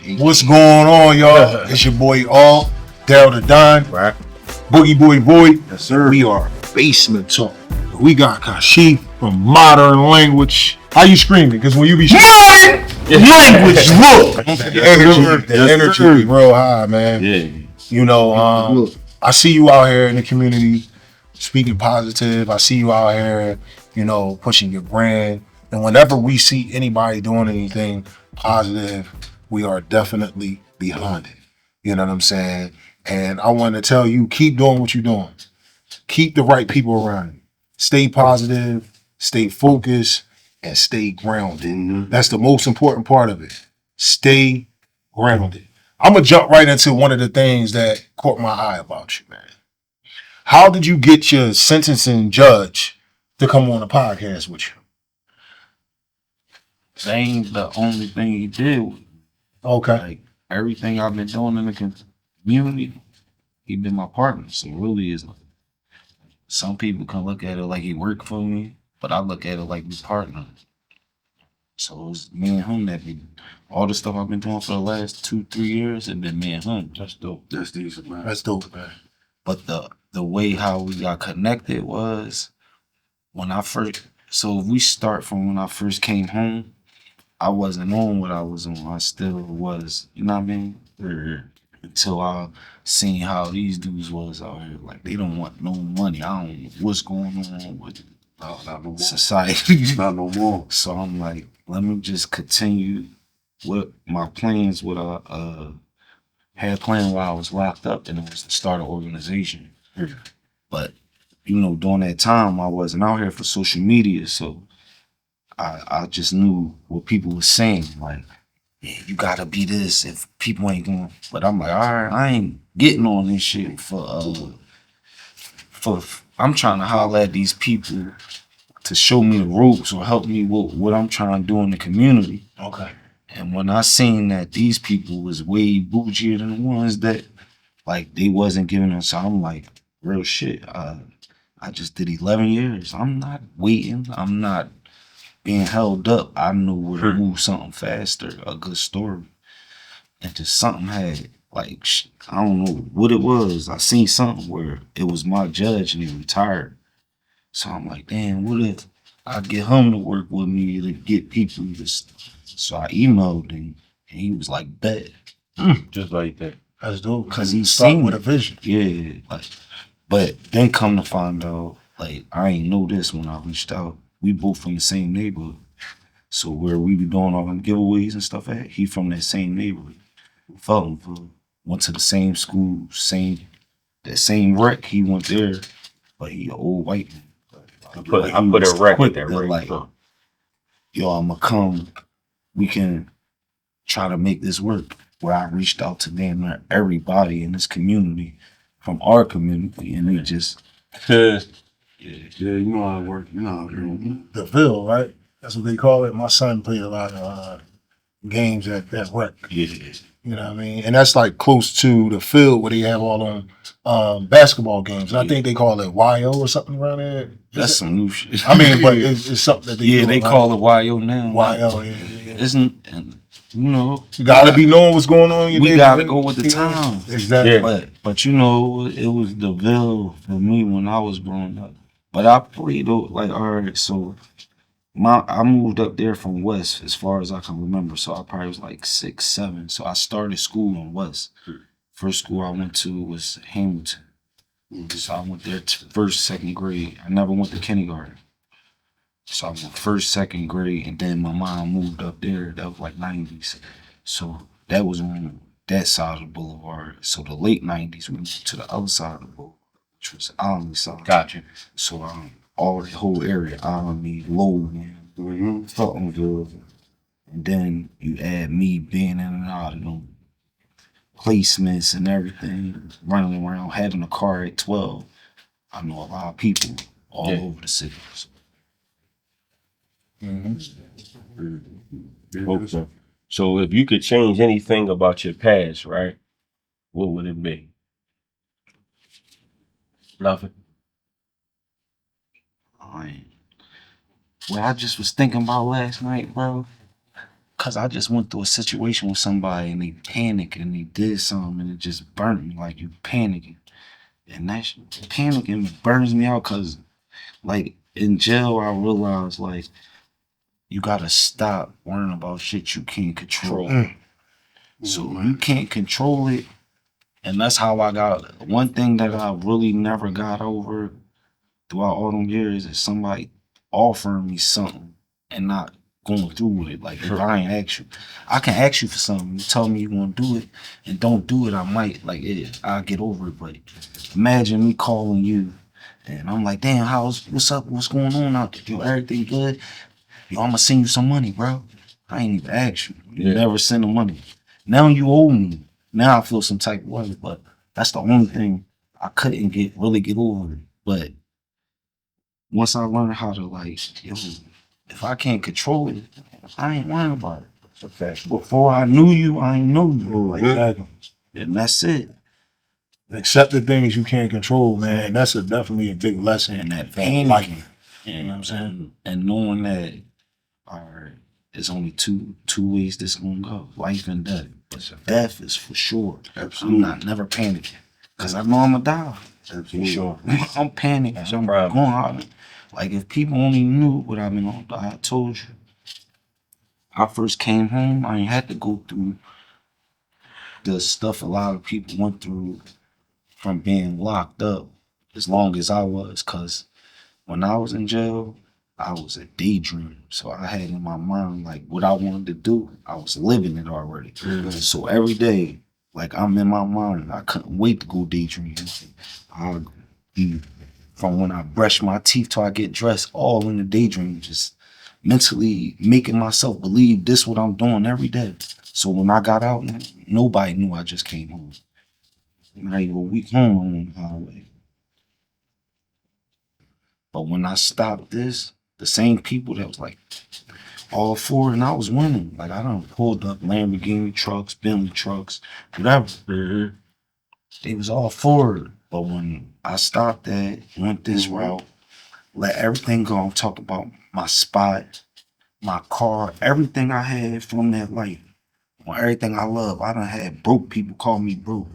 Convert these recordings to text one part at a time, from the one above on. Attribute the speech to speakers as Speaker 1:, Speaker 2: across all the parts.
Speaker 1: What's going on, y'all? It's your boy All, Daryl the Don,
Speaker 2: Right.
Speaker 1: Boogie Boy Boy.
Speaker 2: Yes, sir.
Speaker 1: We are Basement Talk. We got Kashif from Modern Language. How you screaming? Because when you be screaming, language, look. The energy be real high, man.
Speaker 2: Yeah.
Speaker 1: You know, I see you out here in the community speaking positive. I see you out here, you know, pushing your brand. And whenever we see anybody doing anything positive, we are definitely behind it. You know what I'm saying? And I want to tell you, keep doing what you're doing. Keep the right people around you. Stay positive, stay focused, and stay grounded.
Speaker 2: Mm-hmm.
Speaker 1: That's the most important part of it. Stay grounded. I'm going to jump right into one of the things that caught my eye about you, man. How did you get your sentencing judge to come on a podcast with you?
Speaker 3: That ain't the only thing he did.
Speaker 1: Okay.
Speaker 3: Like everything I've been doing in the community, he been my partner. So really, is some people can look at it like he worked for me, but I look at it like we partners. So it's me and him that be all the stuff I've been doing for the last 2-3 years. It been me and him.
Speaker 2: That's dope. That's decent, man.
Speaker 1: That's dope, man.
Speaker 3: But the way how we got connected was when I first. So if we start from when I first came home, I wasn't on what I was on. I still was, you know what I mean? Until I seen how these dudes was out here. Like, they don't want no money. I don't know what's going on with
Speaker 2: Not no more.
Speaker 3: society.
Speaker 2: Not no more.
Speaker 3: So I'm like, let me just continue with my plans, what I had planned while I was locked up, and it was to start an organization. But, you know, during that time, I wasn't out here for social media, so I just knew what people were saying, like, yeah, you gotta be this if people ain't going. But I'm like, all right, I ain't getting on this shit for I'm trying to holler at these people to show me the ropes or help me with what I'm trying to do in the community.
Speaker 1: Okay.
Speaker 3: And when I seen that these people was way bougier than the ones that, like, they wasn't giving us, so I'm like, real shit. I just did 11 years. I'm not waiting. I'm not being held up. I knew where to move something faster, a good story. And just something had, like, I don't know what it was. I seen something where it was my judge and he retired. So I'm like, damn, what if I get him to work with me to get people to. So I emailed him and he was like, bet.
Speaker 2: Just like that.
Speaker 1: That's dope.
Speaker 3: Cause he
Speaker 1: Start
Speaker 3: seen
Speaker 1: with
Speaker 3: it.
Speaker 1: a vision.
Speaker 3: Yeah, like, but then come to find out, like, I ain't know this when I reached out. We both from the same neighborhood. So where we be doing all them giveaways and stuff at, he from that same neighborhood. Felt him for went to the same school, that same rec. He went there, but he an old white man.
Speaker 2: I put a record there,
Speaker 3: right? Like, yo, I'ma come. We can try to make this work. Where I reached out to damn near everybody in this community, from our community, and they just
Speaker 2: yeah, you know how it works. You know how it works.
Speaker 1: The Ville, right? That's what they call it. My son played a lot of games at that rec.
Speaker 3: yeah.
Speaker 1: You know what I mean? And that's like close to the field where they have all them basketball games. And I think they call it YO or something around there.
Speaker 3: That's some new shit.
Speaker 1: I mean, but it's something that they do,
Speaker 3: they
Speaker 1: right?
Speaker 3: call it YO now.
Speaker 1: YO, yeah.
Speaker 3: Isn't, and you know,
Speaker 1: You gotta be knowing what's going on in your
Speaker 3: we
Speaker 1: neighborhood.
Speaker 3: gotta go with the times.
Speaker 1: Exactly.
Speaker 2: Yeah.
Speaker 3: But you know, it was the Ville for me when I was growing up. But I played like, all right, so I moved up there from West as far as I can remember. So I probably was like 6, 7. So I started school in West. First school I went to was Hamilton. So I went there to first, second grade. I never went to kindergarten. So I went first, second grade, and then my mom moved up there. That was like 90s. So that was on that side of the boulevard. So the late 90s, we moved to the other side of the boulevard, which was Almy side.
Speaker 2: Gotcha.
Speaker 3: So all the whole area, Almy, Logan, Fultonville, and then you add me being in and out of them placements and everything, running around, having a car at 12. I know a lot of people all over the city. So.
Speaker 2: Okay. So if you could change anything about your past, right, what would it be? Nothing.
Speaker 3: What I just was thinking about last night, bro. Cause I just went through a situation with somebody and they panicked and they did something and it just burnt me. Like you panicking. And that panicking burns me out cause like in jail I realized like you gotta stop worrying about shit you can't control. So you can't control it. And that's how I got one thing that I really never got over throughout all them years is somebody offering me something and not going through with it. Like if I ain't ask you, I can ask you for something. You tell me you want to do it and don't do it, I might I'll get over it. But imagine me calling you and I'm like, damn, what's up? What's going on out there? Yo, everything good? Yo, I'm gonna send you some money, bro. I ain't even asked you. You never send the money. Now you owe me. Now I feel some type of way, but that's the only thing I couldn't really get over it. But once I learned how to like, yo, if I can't control it, I ain't worrying about it.
Speaker 2: Okay.
Speaker 3: Before I knew you, I ain't know you.
Speaker 1: Exactly.
Speaker 3: And that's it.
Speaker 1: Accept the things you can't control, man. That's definitely a big lesson.
Speaker 3: And that
Speaker 1: Like,
Speaker 3: panic. You know what I'm saying? And knowing that, all right, there's only two ways this gonna go: life and death. Death is for sure.
Speaker 1: Absolutely.
Speaker 3: I'm not never panicking because I know I'm gonna die.
Speaker 1: Absolutely. Sure.
Speaker 3: I'm panicking. So I'm going out. Like if people only knew what I've been on, I told you. I first came home, I ain't had to go through the stuff a lot of people went through from being locked up as long as I was, cause when I was in jail, I was a daydreamer. So I had in my mind like what I wanted to do. I was living it already. So every day, like I'm in my mind, I couldn't wait to go daydreaming. I'll be from when I brush my teeth till I get dressed, all in the daydream, just mentally making myself believe this what I'm doing every day. So when I got out, nobody knew I just came home. Not even a week home on the highway. But when I stopped this, the same people that was like all for it, and I was winning. Like I done pulled up Lamborghini trucks, Bentley trucks, whatever. They was all for it. But when I stopped that, went this route, let everything go, I'm talking about my spot, my car, everything I had from that life, on everything I love. I done had broke people call me broke.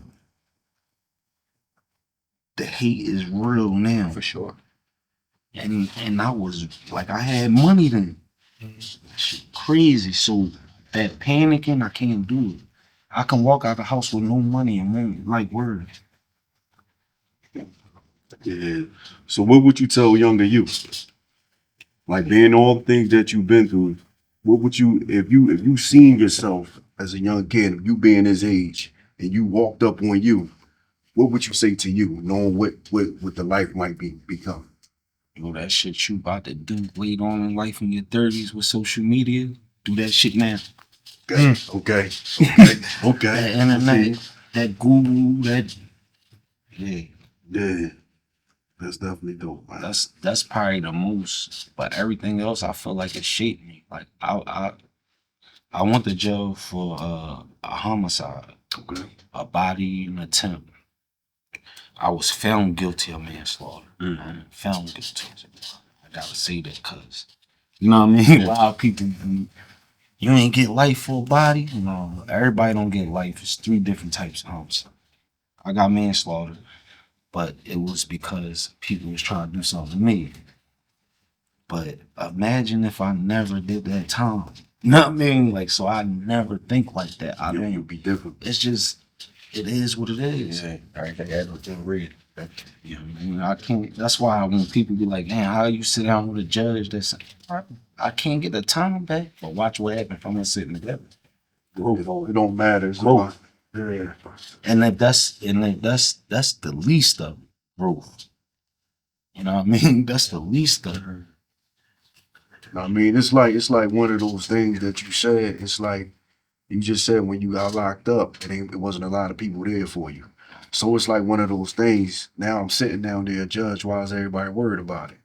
Speaker 3: The hate is real now.
Speaker 2: For sure.
Speaker 3: And I was like, I had money then. Shit crazy. So that panicking, I can't do it. I can walk out the house with no money and won't like word.
Speaker 4: Yeah. So what would you tell younger you? Like being all the things that you've been through, what would you if you seen yourself as a young kid, you being his age, and you walked up on you, what would you say to you, knowing what the life might become?
Speaker 3: Yo, that shit you about to do later on in life in your 30s with social media, do that shit now.
Speaker 4: Okay. Okay. Okay.
Speaker 3: That internet, that Google, that
Speaker 4: Yeah. That's definitely dope, man.
Speaker 3: that's probably the most. But everything else, I feel like it shaped me. Like I went to jail for a homicide,
Speaker 4: Okay.
Speaker 3: a body and attempt. I was found guilty of manslaughter. Found guilty. I gotta say that because you know what I mean. A lot of people, you ain't get life for a body. No, everybody don't get life. It's 3 different types of homicide. I got manslaughter, but it was because people was trying to do something to me. But imagine if I never did that time. You know what I mean? Like, so I never think like that. I don't.
Speaker 4: You'd be different.
Speaker 3: It's just, it is what it is.
Speaker 2: Yeah. Everything had to read.
Speaker 3: You know what I mean? I can't. That's why when people be like, "Man, how you sit down with a judge?" That's I can't get the time back. But watch what happens if I'm not sitting together.
Speaker 4: It don't matter. It's
Speaker 3: Growth.
Speaker 4: yeah.
Speaker 3: And that's the least of growth. You know what I mean? That's the least of her.
Speaker 4: I mean, it's like one of those things that you said. It's like you just said when you got locked up, it wasn't a lot of people there for you. So it's like one of those things. Now I'm sitting down there, judge. Why is everybody worried about it?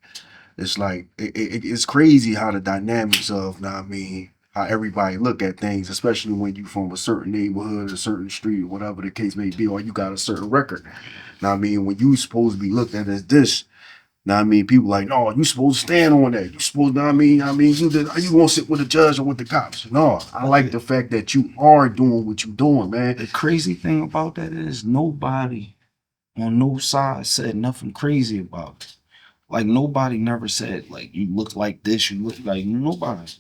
Speaker 4: It's like it's crazy how the dynamics of, know what I mean, how everybody look at things, especially when you from a certain neighborhood, a certain street, whatever the case may be, or you got a certain record. Now I mean, when you supposed to be looked at as this, Now I mean, people like, no, you supposed to stand on that. You supposed to, you gonna sit with the judge or with the cops? No, I like the fact that you are doing what you're doing, man.
Speaker 3: The crazy thing about that is nobody on no side said nothing crazy about it. Like nobody never said like you look like this, you look like nobody.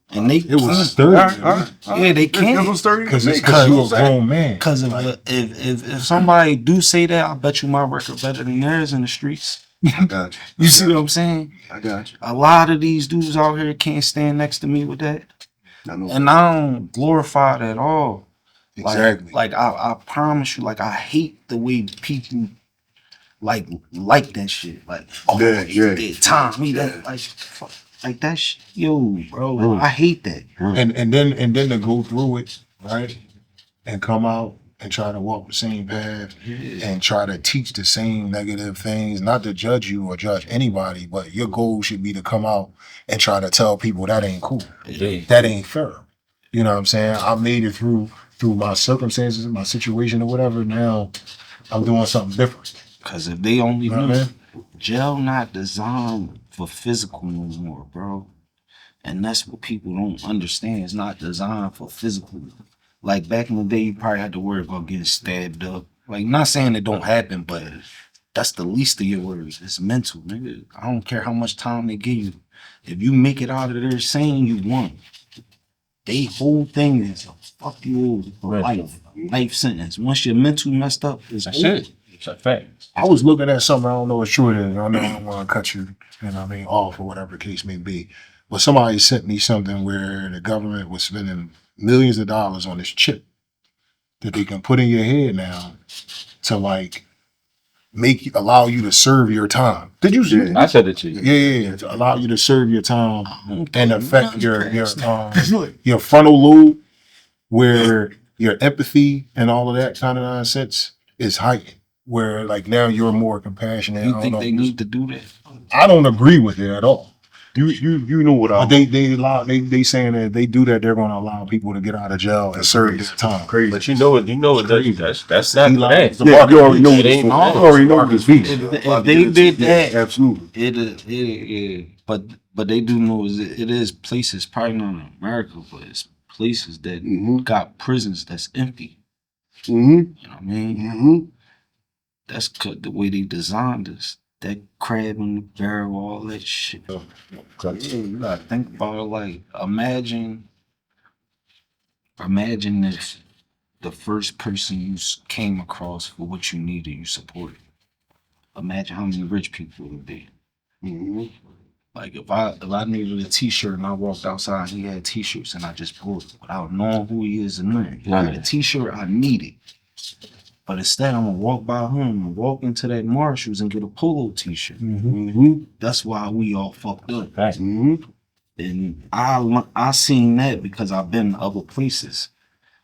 Speaker 3: And they
Speaker 1: It was sturdy.
Speaker 3: yeah, they can't
Speaker 1: Because you a grown man.
Speaker 3: because if somebody do say that, I bet you my record better than theirs in the streets.
Speaker 4: I got you.
Speaker 3: You see what I'm saying?
Speaker 4: I got you.
Speaker 3: A lot of these dudes out here can't stand next to me with that,
Speaker 4: I know.
Speaker 3: and I don't glorify it at all.
Speaker 1: Exactly.
Speaker 3: Like I promise you, like I hate the way people like that shit. Like
Speaker 4: Yeah.
Speaker 3: Tom, he that like fuck, like that shit. Yo, bro, I hate that.
Speaker 1: And then to go through it, right? And come out and try to walk the same path and try to teach the same negative things, not to judge you or judge anybody, but your goal should be to come out and try to tell people that ain't cool.
Speaker 2: Yeah.
Speaker 1: That ain't fair. You know what I'm saying? I made it through my circumstances, my situation or whatever. Now I'm doing something different.
Speaker 3: Cause if they only
Speaker 1: You know what I
Speaker 3: knew,
Speaker 1: mean?
Speaker 3: jail not designed for physical no more, bro. And that's what people don't understand. It's not designed for physical. Like back in the day, you probably had to worry about getting stabbed up. Like, not saying it don't happen, but that's the least of your worries. It's mental, nigga. I don't care how much time they give you. If you make it out of there saying you won, they whole thing is fuck you for life sentence. Once your mental messed up, it's
Speaker 2: That's it. It's a fact.
Speaker 1: I was looking at something, I don't know what true it is. I know I don't want to cut you, off or whatever the case may be. But somebody sent me something where the government was spending millions of dollars on this chip that they can put in your head now to like allow you to serve your time. Did you see it?
Speaker 2: I said it to you.
Speaker 1: Yeah, to allow you to serve your time and affect your frontal lobe, where your empathy and all of that kind of nonsense is heightened. Where like now you're more compassionate.
Speaker 3: You think they need to do that?
Speaker 1: I don't agree with it at all.
Speaker 4: You know what I
Speaker 1: But they saying that if they do that, they're going to allow people to get out of jail and serve their time.
Speaker 4: crazy.
Speaker 2: But you know it doesn't. That's not that.
Speaker 4: Yeah, you already know
Speaker 2: It ain't
Speaker 4: you
Speaker 2: no-
Speaker 4: already know this beast.
Speaker 3: If they did that,
Speaker 4: Absolutely.
Speaker 3: but they do know it is places, probably not in America, but it's places that got prisons that's empty.
Speaker 4: Mm-hmm.
Speaker 3: You know what I mean?
Speaker 4: Mm-hmm.
Speaker 3: That's the way they designed this. That crab in the barrel, all that shit. You gotta think about it. Like, imagine if the first person you came across for what you needed, you supported. Imagine how many rich people it would be.
Speaker 4: Mm-hmm.
Speaker 3: Like if I needed a t-shirt and I walked outside and he had t-shirts and I just bought it without knowing who he is and nothing.
Speaker 2: Right.
Speaker 3: The t-shirt I needed. But instead I'm gonna walk by him and walk into that Marshalls and get a polo t-shirt.
Speaker 4: Mm-hmm.
Speaker 3: That's why we all fucked up.
Speaker 2: Right.
Speaker 4: Mm-hmm.
Speaker 3: And I seen that because I've been to other places.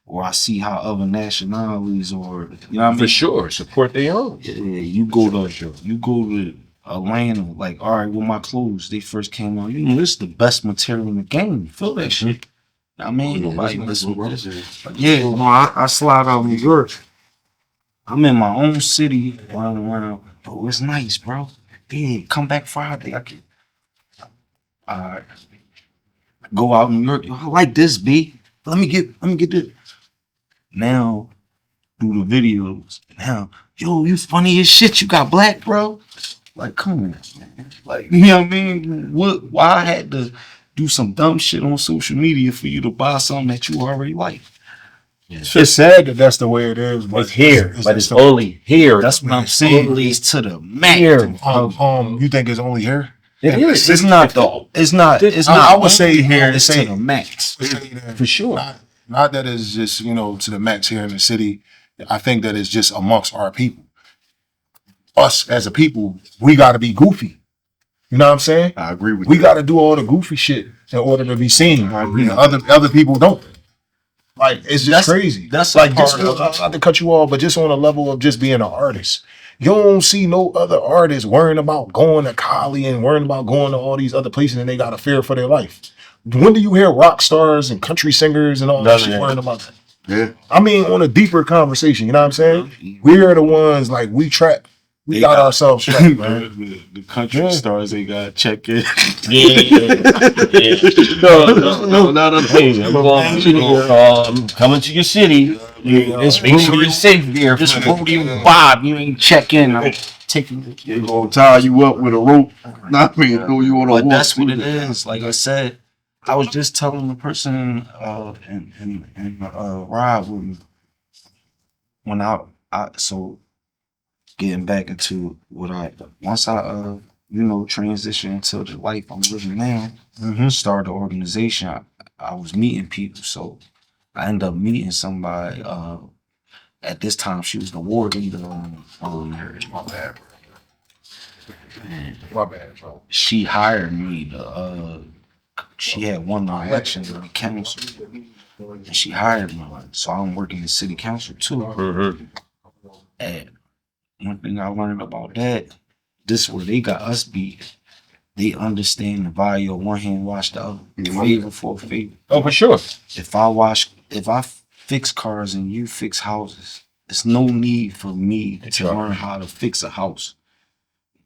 Speaker 3: Or I see how other nationalities or you know what I mean?
Speaker 2: For sure. Support their own.
Speaker 3: Yeah, you go to Atlanta, like, all right, with my clothes, they first came out. You know, this is the best material in the game. Feel that shit. I mean, nobody listen to this. But yeah, no, I slide out of New York. I'm in my own city running around. Oh, it's nice, bro. Yeah, come back Friday. I can go out in New York. Yo, I like this, B. Let me get this. Now, through the videos, now, yo, you funny as shit. You got black, bro. Like, come on, man. Like, you know what I mean? Why I had to do some dumb shit on social media for you to buy something that you already like?
Speaker 1: It's just sad that that's the way it is. But
Speaker 2: It's here, but it's
Speaker 1: the-
Speaker 2: only here.
Speaker 3: That's what I'm saying. It's to the max.
Speaker 1: You think it's only here?
Speaker 2: It is.
Speaker 3: It's not though. It's not.
Speaker 1: I would say here,
Speaker 3: It's
Speaker 1: say
Speaker 3: to the max.
Speaker 2: For sure.
Speaker 1: Not that it's just, to the max here in the city. I think that it's just amongst our people. Us as a people, we got to be goofy. You know what I'm saying?
Speaker 4: I agree with
Speaker 1: We
Speaker 4: you.
Speaker 1: got to do all the goofy shit in order to be seen.
Speaker 4: I agree.
Speaker 1: Other people don't. Like, it's just crazy.
Speaker 3: That's
Speaker 1: like,
Speaker 3: part
Speaker 1: just,
Speaker 3: of it.
Speaker 1: not to cut you off, but just on a level of just being an artist. You don't see no other artists worrying about going to Cali and worrying about going to all these other places and they got to fear for their life. When do you hear rock stars and country singers and all that shit worrying about that?
Speaker 4: Yeah.
Speaker 1: I mean, on a deeper conversation, you know what I'm saying? We're the ones, like, we trap we got ourselves straight, man.
Speaker 3: The country stars they got check in.
Speaker 2: No. Hey, I'm coming to your city. Let's make sure you're safe there.
Speaker 3: This rodeo Bob, you ain't check in. I'm taking it.
Speaker 4: They gonna tie you up with a rope. Not me, throw you on a
Speaker 3: But
Speaker 4: horse.
Speaker 3: that's what it is. Like I said, I was just telling the person in ride with me when I so getting back into what once I transition into the life I'm living now, started the organization. I was meeting people, so I ended up meeting somebody. At this time, she was the ward leader on
Speaker 1: My bad,
Speaker 3: and
Speaker 1: bro. My bad, bro.
Speaker 3: she hired me to she had won the election to the council, and she hired me. So I'm working in city council too. And one thing I learned about that, this is where they got us beat. They understand the value of one hand wash the other. Favor for a favor.
Speaker 2: Oh, for sure.
Speaker 3: If I fix cars and you fix houses, there's no need for me to learn how to fix a house.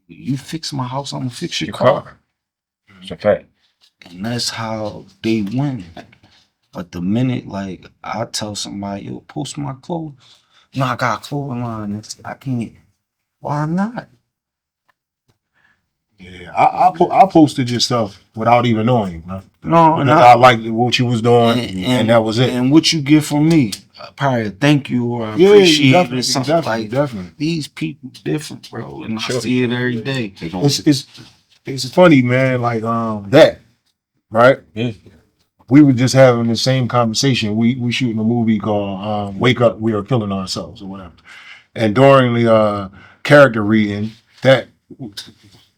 Speaker 3: You fix my house, I'm gonna fix your car.
Speaker 2: It's a fact.
Speaker 3: And that's how they win. But the minute like I tell somebody, yo, post my clothes. No, I got a clothing line. I can't. Why not?
Speaker 1: Yeah, I posted your stuff without even knowing you, man.
Speaker 3: No, and
Speaker 1: I liked what you was doing, and that was it.
Speaker 3: And what you get from me, probably a thank you or I appreciate it or something
Speaker 1: definitely.
Speaker 3: These people different, bro, and I see it every day.
Speaker 1: It's funny, man. Like that, right?
Speaker 2: Yeah.
Speaker 1: We were just having the same conversation. We shooting a movie called "Wake Up, We Are Killing Ourselves" or whatever. And during the character reading, that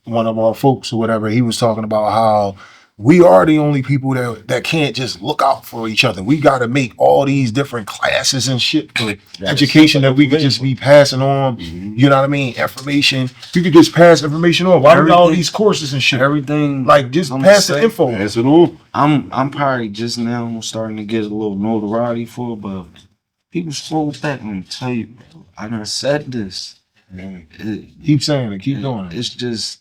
Speaker 1: one of our folks or whatever, he was talking about how we are the only people that can't just look out for each other. We got to make all these different classes and shit for education that we could just be passing on. You know what I mean? Information. You could just pass information on. Why do we all these courses and shit?
Speaker 3: Everything.
Speaker 1: Like just pass the info.
Speaker 4: Pass it on.
Speaker 3: I'm probably just now starting to get a little notoriety for it, but people scroll back and tell you, bro, I done said this.
Speaker 1: Keep saying it. Keep doing it.
Speaker 3: It's just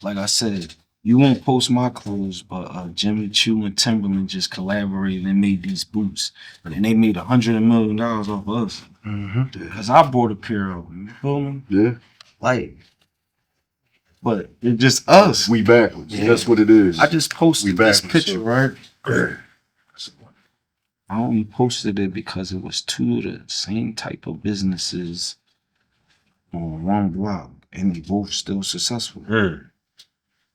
Speaker 3: like I said. You won't post my clothes, but Jimmy Choo and Timberland just collaborated and made these boots, and they made $100 million off of us. Because I bought a pair of them. You feel me?
Speaker 4: Yeah.
Speaker 3: Like, but it's just us.
Speaker 4: We backwards. Yeah. That's what it is.
Speaker 3: I just posted this picture,
Speaker 4: so.
Speaker 3: right? I only posted it because it was two of the same type of businesses on one block, and they both still successful.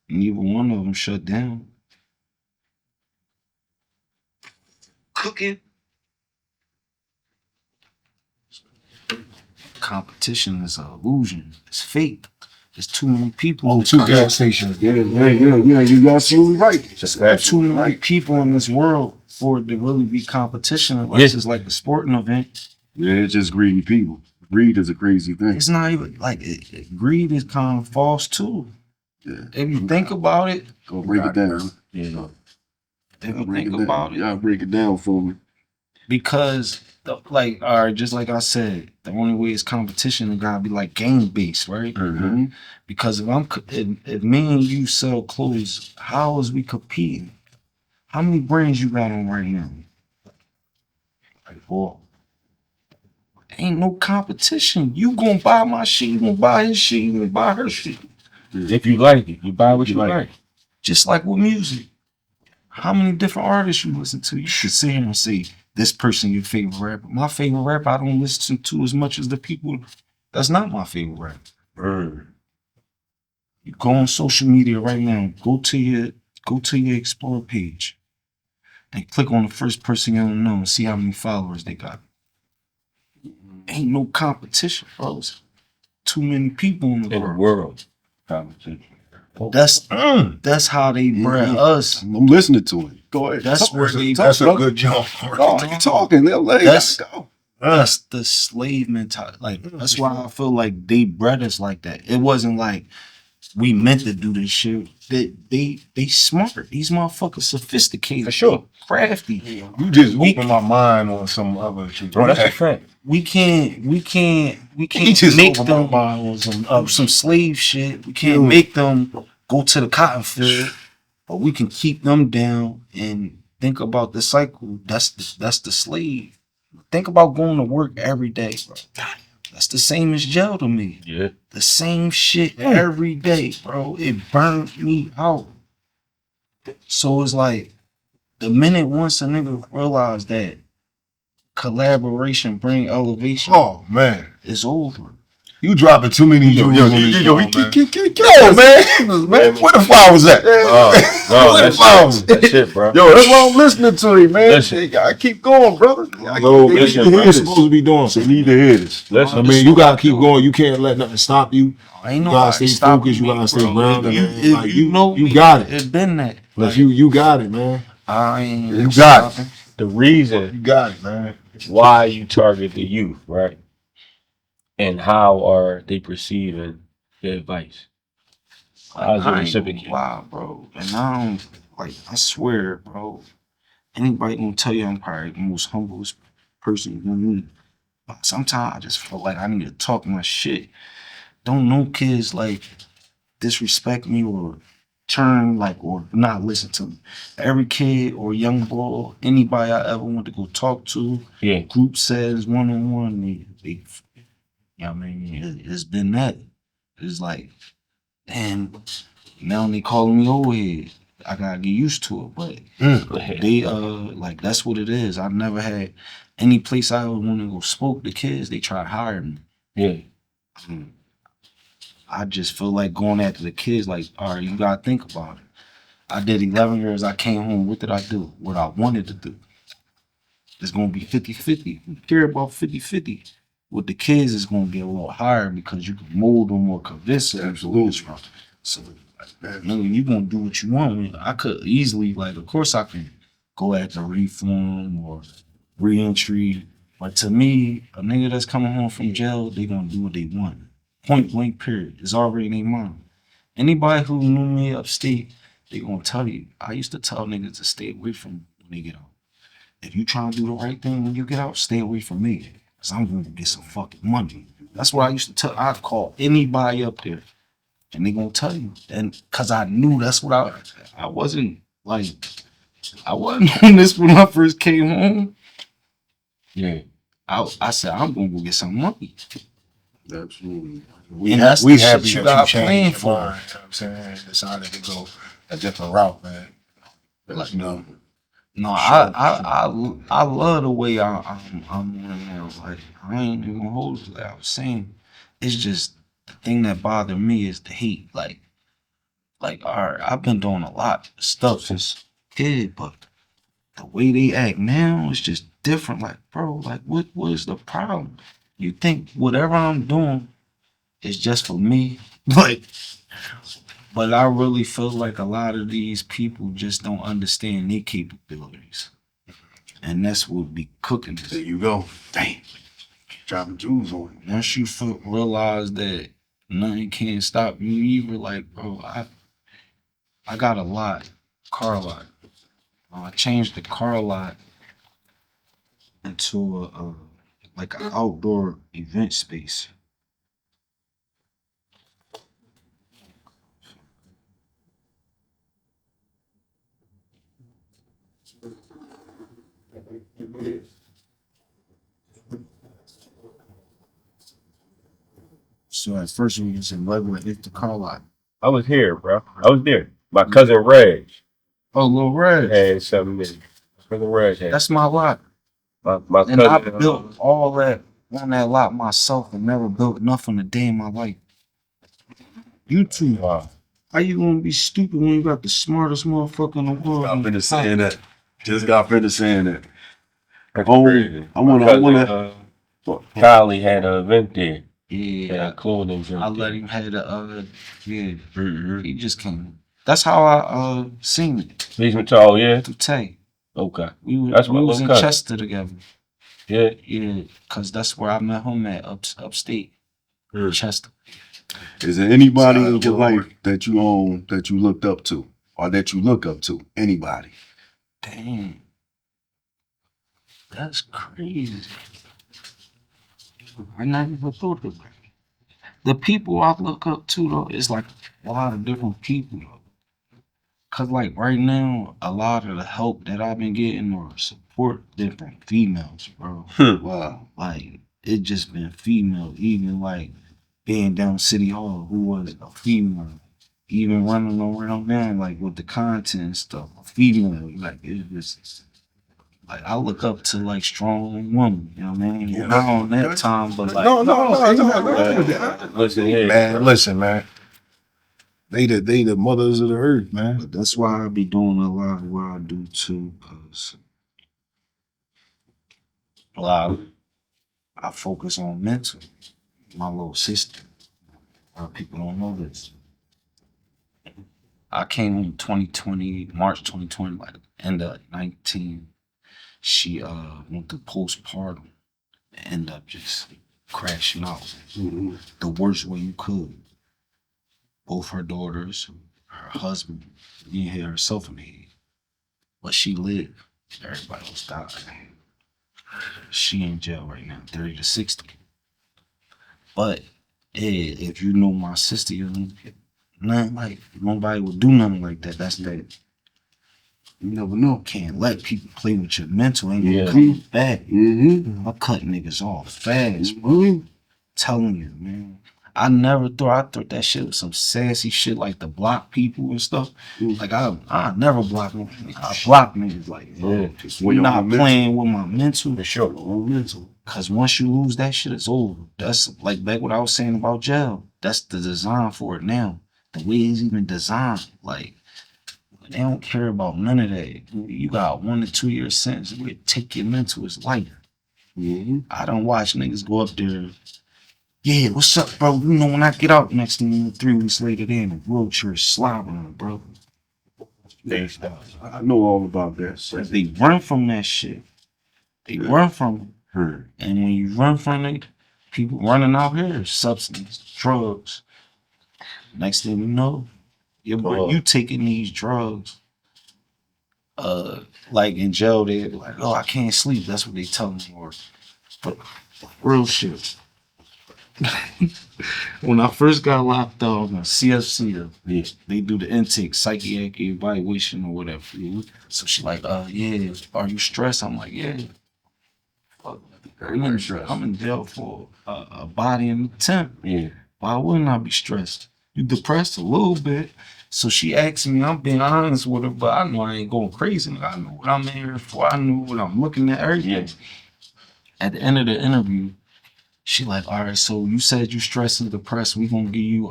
Speaker 3: Neither one of them shut down. Cooking. Competition is an illusion. It's fake. There's too many people.
Speaker 1: Oh, two gas stations.
Speaker 4: Yeah. You absolutely right.
Speaker 3: Just too many people in this world for it to really be competition unless it's like a sporting event.
Speaker 4: Yeah, it's just greedy people. Greed is a crazy thing.
Speaker 3: It's not even like greed is kind of false too.
Speaker 4: Yeah.
Speaker 3: If you think about it,
Speaker 4: Go break it down.
Speaker 3: Yeah. If you think about it,
Speaker 4: y'all break it down for me.
Speaker 3: Because just like I said, the only way it's competition it gotta be like game based, right? Because if me and you sell clothes, how is we competing? How many brands you got on right now? Like 4. Ain't no competition. You gonna buy my shit, you gonna buy his shit, you gonna buy her shit.
Speaker 2: If you like it, you buy what you like.
Speaker 3: Just like with music. How many different artists you listen to? You should sit here and say, this person your favorite rapper. My favorite rapper I don't listen to as much as the people that's not my favorite rapper. You go on social media right now, go to your Explore page and click on the first person you don't know and see how many followers they got. Ain't no competition, fellas. Too many people in the world.
Speaker 2: Competition.
Speaker 3: That's how they bred us.
Speaker 4: I'm listening to it. Go ahead.
Speaker 3: That's where they.
Speaker 1: That's a good jump.
Speaker 4: Talking.
Speaker 3: That's the slave mentality. Like that's why I feel like they bred us like that. It wasn't like we meant to do this shit. They smart. These motherfuckers sophisticated.
Speaker 2: For sure.
Speaker 3: Crafty.
Speaker 1: You just opened my mind on some other shit.
Speaker 2: Bro, that's a fact.
Speaker 3: We can't
Speaker 1: He just
Speaker 3: make
Speaker 1: opened my
Speaker 3: them
Speaker 1: mind on
Speaker 3: some slave shit. We can't make them go to the cotton field, but we can keep them down and think about the cycle. That's the slave. Think about going to work every day, bro. That's the same as jail to me.
Speaker 2: Yeah.
Speaker 3: The same shit every day, bro. It burned me out. So it's like the minute once a nigga realize that collaboration bring elevation,
Speaker 1: Oh man,
Speaker 3: it's over.
Speaker 1: you dropping too many jewels on this show, man. Man, where the flowers at?
Speaker 2: No, that's shit, bro.
Speaker 4: Yo, that's why I'm listening to him, man.
Speaker 2: Listen.
Speaker 4: I keep going, brother.
Speaker 1: No,
Speaker 2: listen,
Speaker 1: you're supposed to be doing. So
Speaker 4: You need to hear this.
Speaker 2: Listen,
Speaker 1: I mean, you gotta keep going. You can't let nothing stop you.
Speaker 3: Ain't
Speaker 1: You
Speaker 3: no
Speaker 1: gotta stay focused. You gotta stay grounded. man. Like,
Speaker 3: you know,
Speaker 1: you got it.
Speaker 3: It's been that.
Speaker 1: Like, you got it, man.
Speaker 3: I ain't.
Speaker 1: You got it.
Speaker 2: the reason
Speaker 1: You got it, man.
Speaker 2: why you target the youth, right? And how are they perceiving the advice? How's it
Speaker 3: I ain't
Speaker 2: reciprocated?
Speaker 3: gonna lie, bro. And I don't I swear, bro. Anybody gonna tell you I'm probably the most humblest person you meet. But sometimes I just feel like I need to talk my shit. Don't no kids disrespect me or turn or not listen to me. Every kid or young boy, anybody I ever want to go talk to,
Speaker 2: Yeah.
Speaker 3: group says one-on-one, they you know what I mean? It's been that. It's like, damn, now they calling me old head. I gotta get used to it. But they that's what it is. I never had any place I would want to go spoke to kids, they try to hire me.
Speaker 2: Yeah.
Speaker 3: I just feel like going after the kids, all right, you gotta think about it. I did 11 years, I came home, what did I do? What I wanted to do. It's gonna be 50-50. You care about 50-50. With the kids, it's gonna be a little higher because you can mold them or convince them.
Speaker 1: Absolutely.
Speaker 3: So, you gonna do what you want. I could easily, of course I can go after reform or reentry. But to me, a nigga that's coming home from jail, they gonna do what they want. Point blank, period. It's already in their mind. Anybody who knew me upstate, they gonna tell you. I used to tell niggas to stay away from me when they get out. If you trying to do the right thing when you get out, stay away from me. Cause I'm gonna get some fucking money. That's what I used to tell. I'd call anybody up there. And they gonna tell you. And cause I knew that's what I wasn't I wasn't on this when I first came home.
Speaker 2: Yeah.
Speaker 3: I said, I'm gonna go get some money.
Speaker 4: Absolutely.
Speaker 1: We
Speaker 3: And that's
Speaker 1: we
Speaker 3: the
Speaker 1: happy
Speaker 3: shit you
Speaker 1: that
Speaker 3: got
Speaker 1: you
Speaker 3: planned
Speaker 1: changed
Speaker 3: for.
Speaker 1: your mind, you know what I'm saying? Decided to go a different route, man. You know.
Speaker 3: No, I love the way I'm on now. I ain't even gonna hold you. I was saying, it's just the thing that bothered me is the hate. All right, I've been doing a lot of stuff since kid, but the way they act now is just different. Bro, what is the problem? You think whatever I'm doing is just for me? But I really feel like a lot of these people just don't understand their capabilities. And that's what be cooking us.
Speaker 4: There you go. Damn. Dropping jewels on it.
Speaker 3: Once you realize that nothing can stop you, you were bro, I got a lot, car lot. I changed the car lot into an outdoor event space. So at first we was in regular the car lot.
Speaker 2: I was here, bro. I was there. My cousin Reg
Speaker 3: Oh, Lil Red.
Speaker 2: had something in. Cousin Reg had.
Speaker 3: That's my lot.
Speaker 2: My
Speaker 3: And I
Speaker 2: cousin.
Speaker 3: built all that on that lot myself and never built nothing a day in my life. You too.
Speaker 2: Wow.
Speaker 3: How you gonna be stupid when you got the smartest motherfucker in the world?
Speaker 4: Got finished saying that. Just got finished saying that.
Speaker 2: That's
Speaker 4: Oh,
Speaker 2: crazy.
Speaker 4: I wanna.
Speaker 2: Kylie had an event there.
Speaker 3: Yeah,
Speaker 2: Clothing.
Speaker 3: I let him have the yeah.
Speaker 2: Mm-hmm.
Speaker 3: He just came. That's how I seen it.
Speaker 2: BSMNT-Talk, yeah.
Speaker 3: Through Tay.
Speaker 2: Okay.
Speaker 3: We
Speaker 2: That's my
Speaker 3: was
Speaker 2: little
Speaker 3: in
Speaker 2: cousin.
Speaker 3: Chester together.
Speaker 2: Yeah.
Speaker 3: Yeah, cause that's where I met him at upstate. Chester.
Speaker 4: Is there anybody
Speaker 1: Side
Speaker 4: in your
Speaker 1: door.
Speaker 4: life that you own that you looked up to, or that you look up to? Anybody?
Speaker 3: Damn. That's crazy. I never even thought of that. The people I look up to though, it's like a lot of different people though. Cause like right now, a lot of the help that I've been getting or support different females, bro.
Speaker 4: Wow.
Speaker 3: Like it just been female. Even like being down City Hall, who was a female. Even running around there like with the content and stuff, a female. Like it just like I look up to like strong women. You know what I mean?
Speaker 1: Yeah.
Speaker 3: Not on that time, but like
Speaker 1: No.
Speaker 2: Listen here,
Speaker 1: Man, listen, man. They the mothers of the earth, man.
Speaker 3: But that's why I be doing a lot of what I do too, cause a lot of, I focus on mental. My little sister. A lot of people don't know this. I came in 2020, March 2020, like end of 19. She went through postpartum and ended up just crashing out. The worst way you could. Both her daughters, her husband, you didn't hear herself in the head. But she lived. Everybody else died. She in jail right now, 30 to 60. But if you know my sister, nothing like nobody would do nothing like that. That's that. You never know. Can't let people play with your mental. Ain't gonna come back. I cut niggas off fast, bro. Telling you, man. I thought that shit was some sassy shit like to block people and stuff. Like I never block them. I block niggas like you're not playing with my mental.
Speaker 2: for sure.
Speaker 3: Mental. Cause once you lose that shit, it's over. That's like back what I was saying about jail. That's the design for it now. The way it's even designed. Like they don't care about none of that. You got 1 to 2 year sentence. We take your mental as life. I don't watch niggas go up there. Yeah, what's up, bro? You know when I get out next thing 3 weeks later, they in a wheelchair slobbering, bro.
Speaker 4: I know all about that.
Speaker 3: They run from that shit. They run from it. And when you run from it, people running out here, substance, drugs. Next thing you know, you taking these drugs. Like in jail, they're like, oh, I can't sleep. That's what they tell me. But real shit. When I first got locked up on CFC, they do the intake, psychiatric evaluation or whatever. So she like, yeah, are you stressed? I'm like, yeah. I'm in jail for a body in the temp.
Speaker 2: Yeah.
Speaker 3: Why wouldn't I be stressed? You depressed a little bit. So she asked me, I'm being honest with her, but I know I ain't going crazy. I know what I'm here for. I know what I'm looking at, everything. At the end of the interview, she like, all right, so you said you stressed and depressed. We gonna give you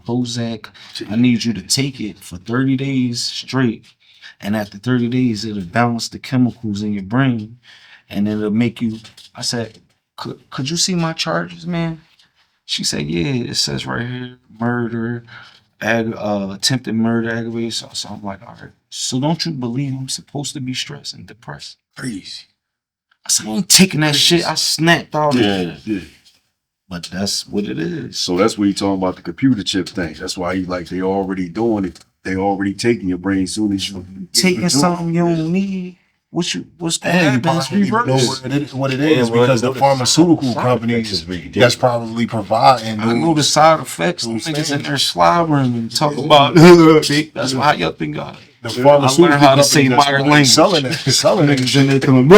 Speaker 3: Prozac. I need you to take it for 30 days straight. And after 30 days, it'll balance the chemicals in your brain. And it'll make you, I said, could you see my charges, man? She said, yeah, it says right here, murder, attempted murder, aggravated. So I'm like, all right. So don't you believe I'm supposed to be stressed and depressed?
Speaker 1: Crazy.
Speaker 3: I said, I ain't taking that shit. I snapped out of it.
Speaker 4: Yeah.
Speaker 3: But that's what it is.
Speaker 4: So that's what you talking about, the computer chip thing. That's why he like they already doing it. They already taking your brain soon as you
Speaker 3: Taking something you don't need. What's gonna happen? It's reverse.
Speaker 1: What it is because the pharmaceutical companies that's probably providing.
Speaker 3: I know the side effects. Them niggas in there slobbering and talking about that's why y'all think God.
Speaker 1: The pharmaceutical
Speaker 3: I learned how to say modern language.
Speaker 1: selling
Speaker 3: Niggas in there coming.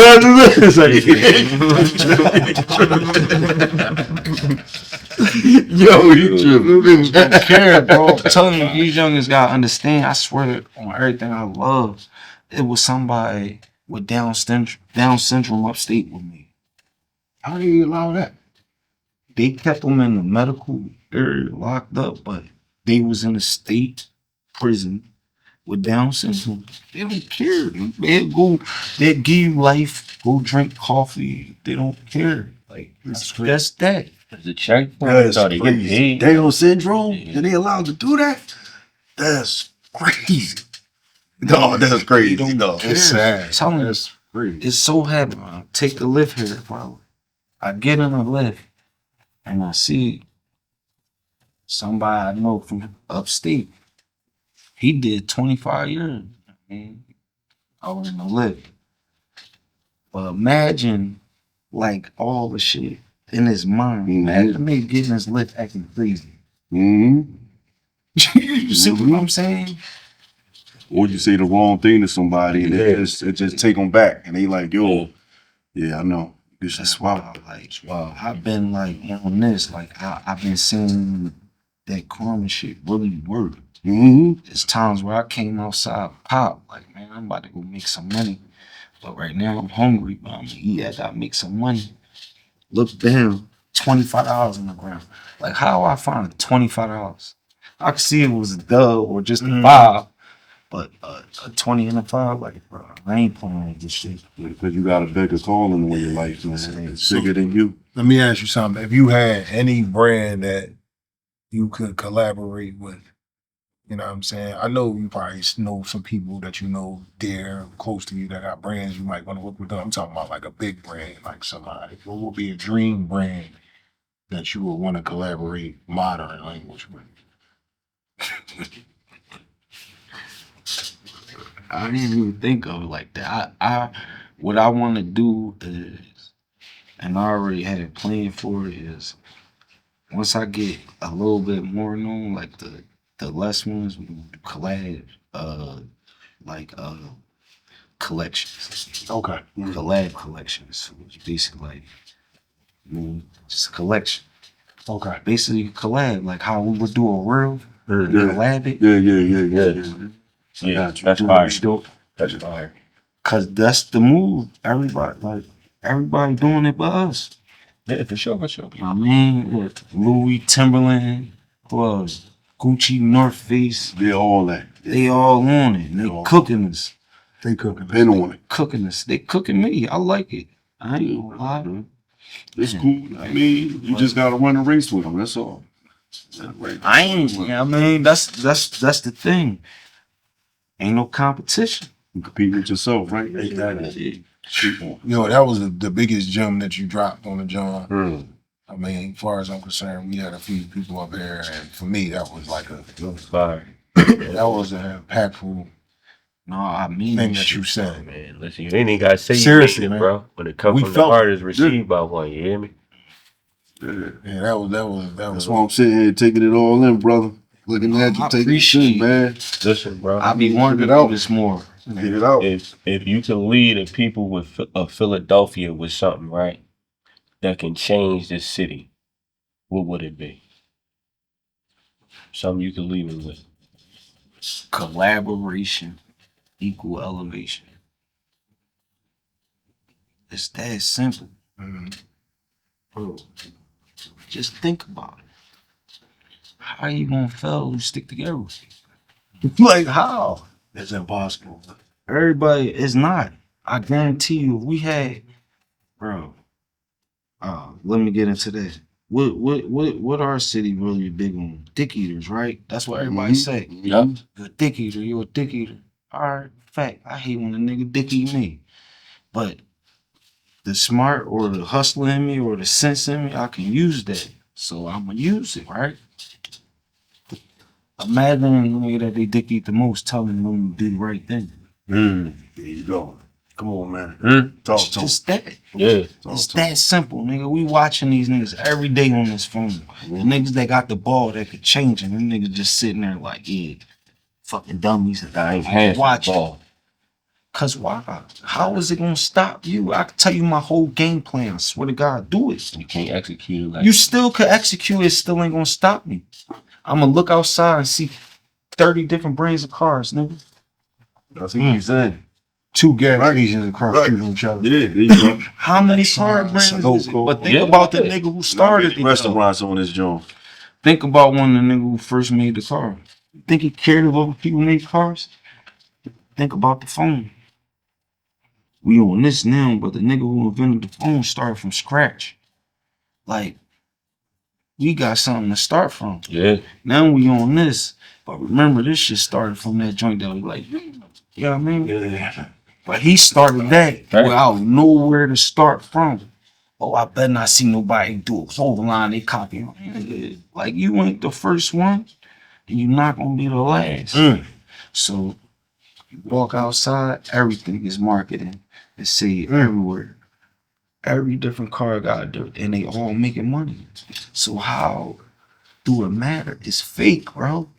Speaker 4: Yo, you tripping.
Speaker 3: Don't care, bro. I'm telling you, these youngins gotta understand. I swear on everything I love. It was somebody with Down syndrome upstate with me.
Speaker 4: How do you allow that?
Speaker 3: They kept them in the medical area locked up, but they was in a state prison with Down syndrome. They don't care. They'll give you life, go drink coffee. They don't care. Like that's that.
Speaker 2: The check
Speaker 1: That's
Speaker 2: they get
Speaker 1: crazy.
Speaker 2: paid.
Speaker 4: Down syndrome? And they allowed to do that? That's crazy. No, that's crazy. No,
Speaker 1: It's sad.
Speaker 3: Tell me,
Speaker 1: That's crazy.
Speaker 3: it's so happy. I take the lift here, bro. I get in the lift and I see somebody I know from upstate. He did 25 years. I mean, out in the lift. But imagine like all the shit in his mind. Imagine me getting his lift acting crazy.
Speaker 4: Mm-hmm.
Speaker 3: You see what I'm saying?
Speaker 4: Or you say the wrong thing to somebody and it just take them back and they like, yo, yeah, I know. This
Speaker 3: That's
Speaker 4: is
Speaker 3: why, like, I've been like on this, like I've been seeing that karma shit really work.
Speaker 4: Mm-hmm.
Speaker 3: There's times where I came outside pop, like, man, I'm about to go make some money. But right now I'm hungry, but I'm gonna eat. I gotta make some money. Look down, $25 on the ground. Like, how I find $25? I could see it was a dub or just a five, but a 20 and a five, like, bro, I ain't playing with this shit.
Speaker 4: Because you got a bigger calling on your life, man. It's bigger than you.
Speaker 1: Let me ask you something. If you had any brand that you could collaborate with, you know what I'm saying? I know you probably know some people that you know dear, close to you that got brands you might want to work with them. I'm talking about like a big brand, like somebody. What would be a dream brand that you would want to collaborate modern language with?
Speaker 3: I didn't even think of it like that. What I want to do is, and I already had it planned for it, is once I get a little bit more known, like the less ones, we do collab, like collections,
Speaker 1: Okay.
Speaker 3: collab collections, which is basically like, just a collection.
Speaker 1: Okay.
Speaker 3: Basically, collab, like how we would do a reel, collab it.
Speaker 2: Yeah, that's fire. That's fire.
Speaker 3: Cause that's the move. Everybody doing it but us.
Speaker 2: Yeah, for sure, for sure.
Speaker 3: I mean, with Louis, Timberland, who else? Gucci, North Face.
Speaker 4: They're all that.
Speaker 3: They all on it. They cooking us.
Speaker 1: They cooking.
Speaker 4: Been on it.
Speaker 3: Cooking us. They cooking me. I like it. I ain't gonna lie.
Speaker 4: It's cool. I mean, you just gotta run a race with them. That's all.
Speaker 3: I ain't. I mean, that's the thing. Ain't no competition.
Speaker 4: You compete with yourself, right?
Speaker 3: Exactly.
Speaker 1: You know, that was the biggest gem that you dropped on the John. I mean, as far as I'm concerned, we had a few people up there, and for me, that was like
Speaker 2: Fire.
Speaker 1: that was an impactful
Speaker 3: No, I mean
Speaker 1: thing that you said.
Speaker 2: Man, listen, you ain't even gotta say
Speaker 1: Seriously,
Speaker 2: you mean it,
Speaker 1: man.
Speaker 2: bro. When it comes
Speaker 1: We
Speaker 2: from the
Speaker 1: felt
Speaker 2: heart, is received by one. You hear me?
Speaker 1: Yeah, that was.
Speaker 4: That's why I'm sitting here taking it all in, brother. Looking at you,
Speaker 3: I
Speaker 4: taking it
Speaker 3: appreciate
Speaker 4: in, man.
Speaker 2: Listen, bro.
Speaker 3: I be wanting to do this more.
Speaker 4: Get it out.
Speaker 2: If you can lead a people of Philadelphia with something, right, that can change this city, what would it be? Something you can leave them with.
Speaker 3: Collaboration equal elevation. It's that simple. Bro, just think about it. How you gonna fail if you stick together? Like how?
Speaker 1: It's impossible.
Speaker 3: Everybody is not. I guarantee you, if we had, bro. Let me get into that. What our city really big on? Dick eaters, right? That's what everybody say.
Speaker 2: Yep.
Speaker 3: You're a dick eater. You're a dick eater. All right, fact. I hate when a nigga dick eat me, but the smart or the hustler in me or the sense in me, I can use that. So I'm gonna use it, right? Imagine a nigga that they dick eat the most telling them to do the right thing.
Speaker 4: There you go. Come on, man. Talk
Speaker 3: It's
Speaker 4: to
Speaker 3: just that.
Speaker 2: Yeah.
Speaker 3: It's that simple, nigga. We watching these niggas every day on this phone. The niggas that got the ball that could change them. Them niggas just sitting there like, yeah, fucking dummies.
Speaker 2: I ain't passing the
Speaker 3: watching.
Speaker 2: ball.
Speaker 3: Cause why? How is it gonna stop you? I can tell you my whole game plan. I swear to God, do it.
Speaker 2: You can't execute it like
Speaker 3: You still could execute it, still ain't gonna stop me. I'm gonna look outside and see 30 different brands of cars, nigga.
Speaker 4: That's what you said.
Speaker 1: 2 gas stations across from each other.
Speaker 4: Yeah, there you go.
Speaker 3: How many car brands is it? But think about the nigga who started it.
Speaker 4: Restaurants on this joint.
Speaker 3: Think about when the nigga who first made the car. You think he cared about people made cars? Think about the phone. We on this now, but the nigga who invented the phone started from scratch. Like, we got something to start from.
Speaker 2: Yeah.
Speaker 3: Now we on this. But remember, this shit started from that joint that was like, you know what I mean?
Speaker 4: Yeah.
Speaker 3: But he started that
Speaker 2: Right.
Speaker 3: without nowhere to start from. oh, I better not see nobody do a clothing line. They copy. Like you ain't the first one, and you're not gonna be the last. So you walk outside, everything is marketing. It's see everywhere. Every different car got it, and they all making money. So how do it matter? It's fake, bro.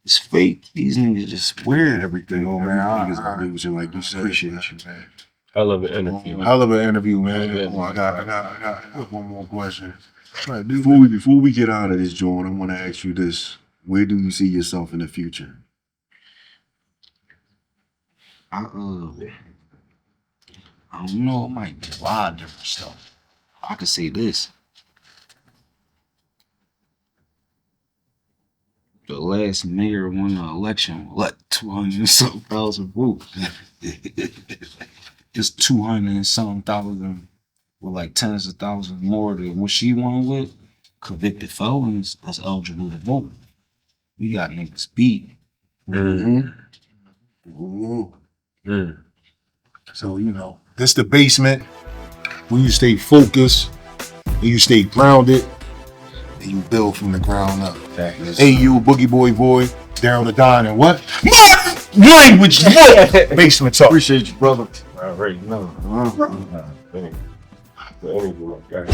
Speaker 3: It's fake. These niggas just weird.
Speaker 4: Everything,
Speaker 1: Oh, man,
Speaker 4: everything is illusion, like you said.
Speaker 1: Appreciate you, man.
Speaker 2: Hell of an interview.
Speaker 1: Hell of an interview, man.
Speaker 4: Oh, I got one more question. Before we get out of this, Jordan, I want to ask you this: where do you see yourself in the future?
Speaker 3: I don't know. It might be a lot of different stuff. I could say this. The last mayor won the election with like 200 and something thousand votes. It's 200 and something thousand with like tens of thousands more than what she won with. Convicted felons that's eligible to vote. We got niggas beat.
Speaker 1: So, you know, this the basement. When you stay focused, and you stay grounded, and you build from the ground up. Hey, you Boogie Boy, down the dine and what? Language, Basement Talk.
Speaker 4: Appreciate you, brother.
Speaker 2: I already know. The interview, my guy.